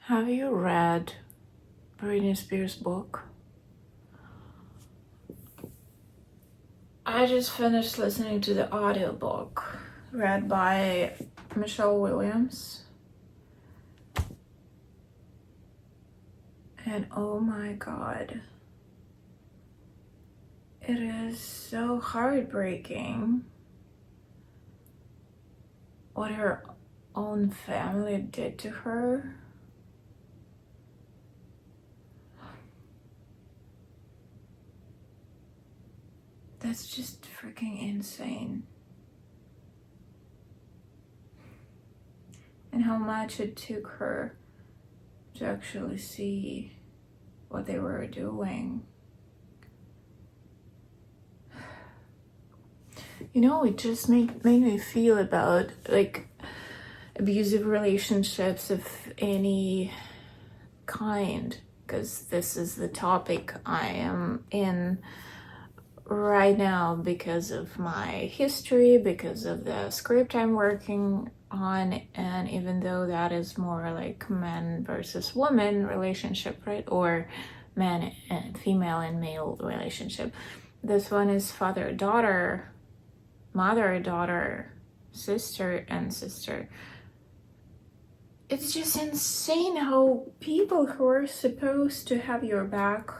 Have you read Britney Spears' book? I just finished listening to the audiobook read by Michelle Williams. And oh my god, it is so heartbreaking what her own family did to her. That's just freaking insane. And how much it took her to actually see what they were doing. You know, it just made me feel about like abusive relationships of any kind, because this is the topic I am in right now because of my history, because of the script I'm working on, and even though that is more like man versus woman relationship, right, or man and female and male relationship, this one is father-daughter, mother-daughter, sister and sister. It's just insane how people who are supposed to have your back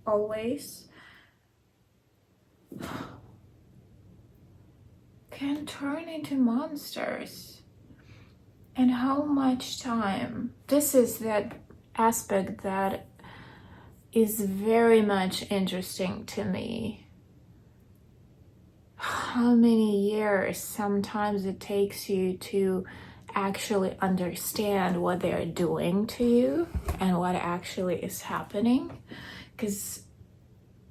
always can turn into monsters. And how much time. This is that aspect that is very much interesting to me. How many years sometimes it takes you to actually understand what they're doing to you and what actually is happening. Because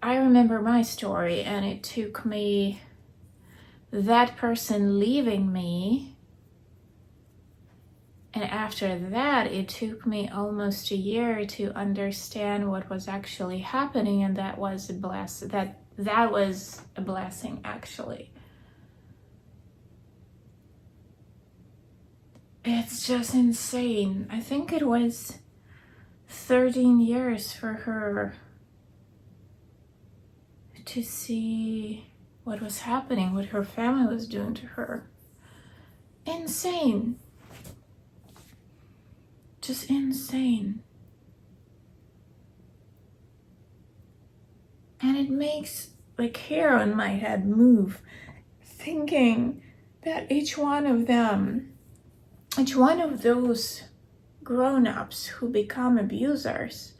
I remember my story, and it took me, that person leaving me, and after that it took me almost a year to understand what was actually happening, and that was a that was a blessing actually. It's just insane. I think it was 13 years for her to see what was happening, what her family was doing to her. Insane. Just insane. And it makes like hair on my head move, thinking that each one of those grown-ups who become abusers,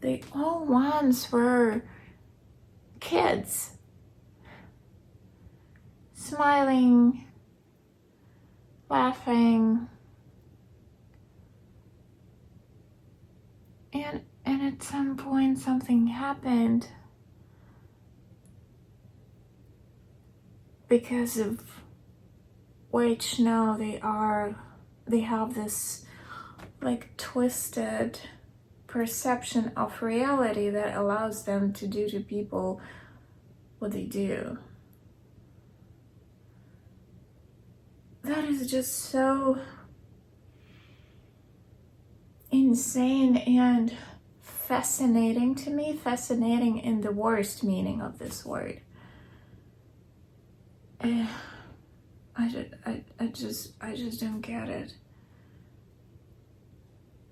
they all once were kids, smiling, laughing, and at some point something happened because of which now they have this like twisted perception of reality that allows them to do to people what they do. That is just so insane and fascinating to me. Fascinating in the worst meaning of this word. I just don't get it.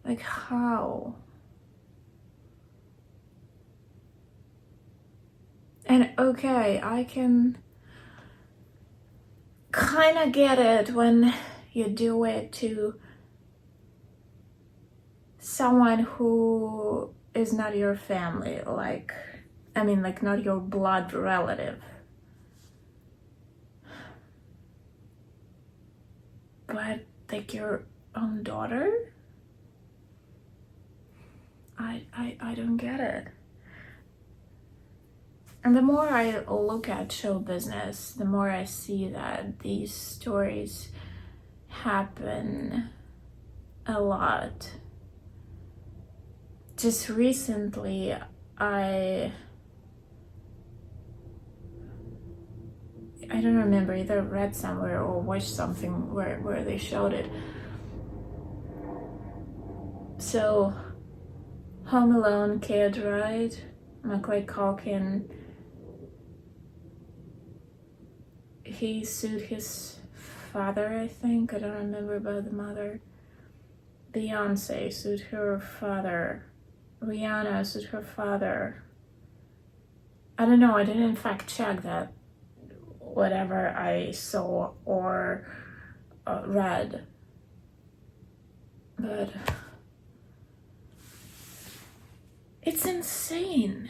Like, how? And okay, I can kind of get it when you do it to someone who is not your family, like not your blood relative. But like your own daughter? I don't get it. And the more I look at show business, the more I see that these stories happen a lot. Just recently, I don't remember, either read somewhere or watched something where they showed it. So, Home Alone kid, right? Macaulay Culkin, he sued his father, I think. I don't remember about the mother. Beyonce sued her father. Rihanna sued her father. I don't know, I didn't fact check that. Whatever I saw or read. But it's insane.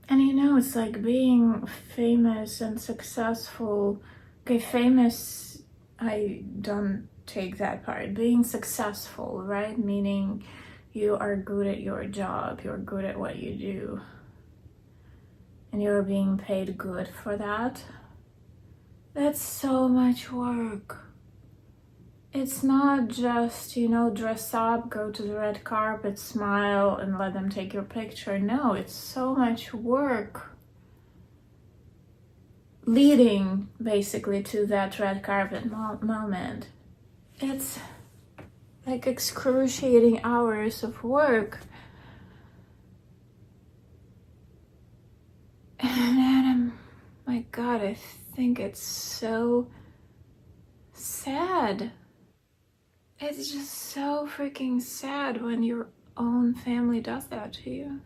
And you know, it's like being famous and successful. Okay, famous, I don't take that part. Being successful, right? Meaning you are good at your job, you're good at what you do, and you're being paid good for that. That's so much work. It's not just, dress up, go to the red carpet, smile, and let them take your picture. No, it's so much work leading, basically, to that red carpet moment. It's like excruciating hours of work. And then, my God, I think it's so sad. It's just so freaking sad when your own family does that to you.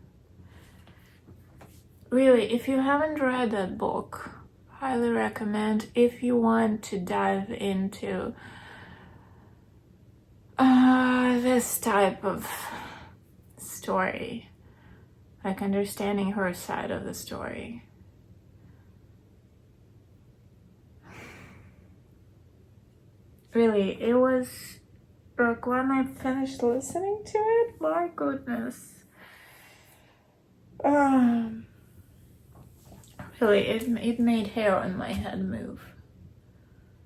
Really, if you haven't read that book, highly recommend. If you want to dive into this type of story, like understanding her side of the story. Really, it was like when I finished listening to it, my goodness. Really, it made hair on my head move.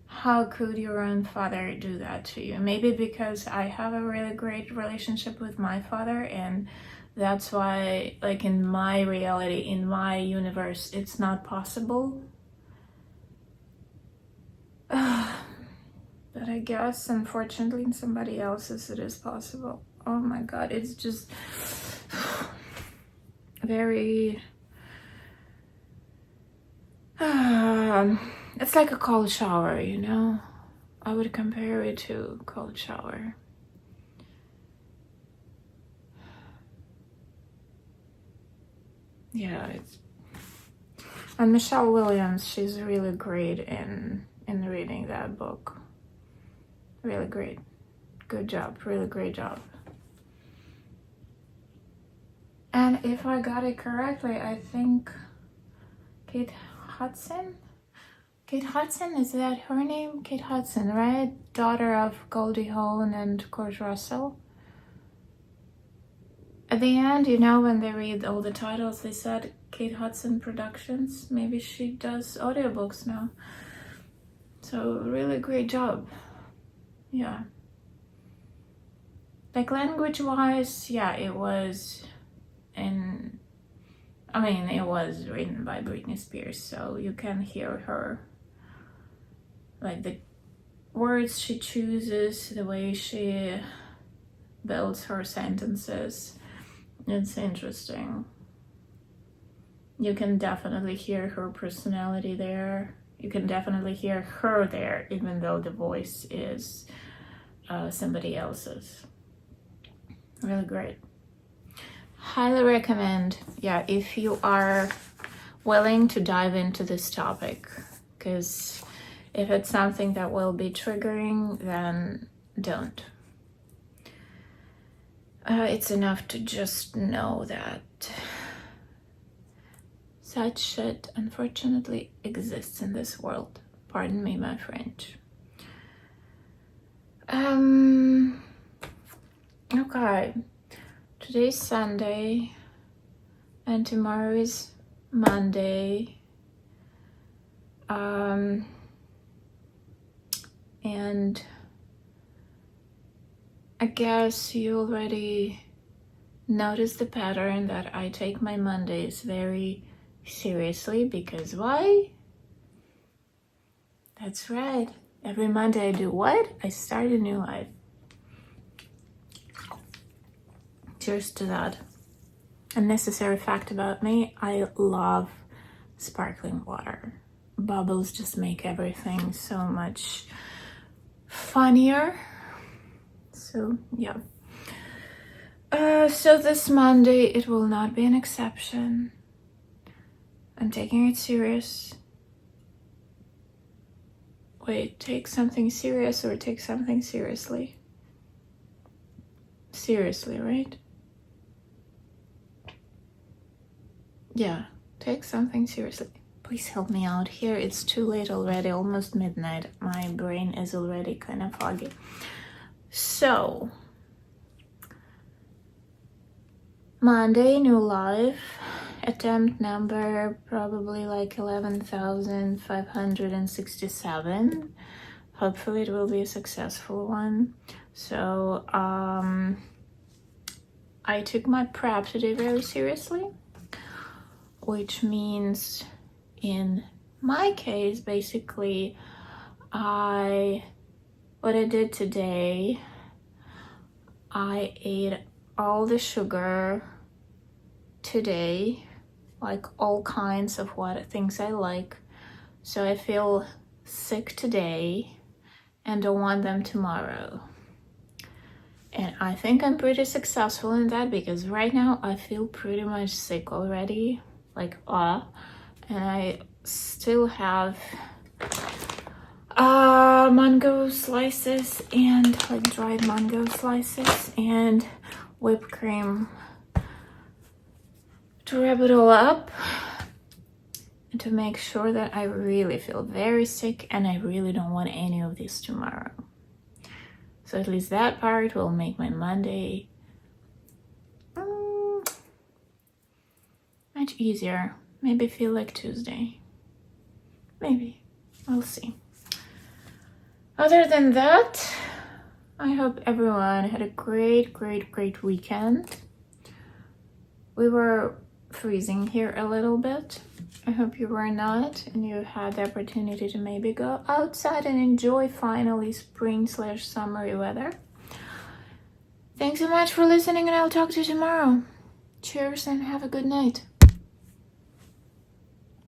How could your own father do that to you? Maybe because I have a really great relationship with my father, and that's why, like, in my reality, in my universe, it's not possible. But I guess, unfortunately, in somebody else's, it is possible. Oh my God, it's just very... it's like a cold shower, I would compare it to a cold shower. Yeah, it's... And Michelle Williams, she's really great in reading that book. Really great. Good job. Really great job. And if I got it correctly, I think Kate Hudson, is that her name? Kate Hudson, right? Daughter of Goldie Hawn and Kurt Russell. At the end, when they read all the titles, they said Kate Hudson Productions. Maybe she does audiobooks now. So really great job. Yeah. Like language-wise, yeah, it was it was written by Britney Spears, so you can hear her, like the words she chooses, the way she builds her sentences. It's interesting. You can definitely hear her personality there. You can definitely hear her there, even though the voice is somebody else's. Really great. Highly recommend, yeah, if you are willing to dive into this topic, because if it's something that will be triggering, then don't. It's enough to just know that such shit unfortunately exists in this world. Pardon me, my French. Okay. Today's Sunday and tomorrow is Monday. And I guess you already noticed the pattern that I take my Mondays very seriously, because why? That's right. Every Monday I do what? I start a new life. Cheers to that. A necessary fact about me, I love sparkling water. Bubbles just make everything so much funnier. So yeah. So this Monday it will not be an exception. I'm taking it serious. Wait, take something serious or take something seriously? Seriously, right? Yeah, take something seriously. Please help me out here. It's too late already, almost midnight. My brain is already kind of foggy. So, Monday, new life. Attempt number probably like 11,567. Hopefully it will be a successful one. So, I took my prep today very seriously, which means in my case, basically, what I did today, I ate all the sugar today, like all kinds of things I like. So I feel sick today and don't want them tomorrow. And I think I'm pretty successful in that because right now I feel pretty much sick already, like and I still have mango slices and like dried mango slices and whipped cream to wrap it all up and to make sure that I really feel very sick and I really don't want any of this tomorrow. So at least that part will make my Monday much easier. Maybe feel like Tuesday. Maybe. We'll see. Other than that, I hope everyone had a great weekend. We were freezing here a little bit. I hope you were not and you had the opportunity to maybe go outside and enjoy finally spring/summery weather. Thanks so much for listening and I'll talk to you tomorrow. Cheers and have a good night.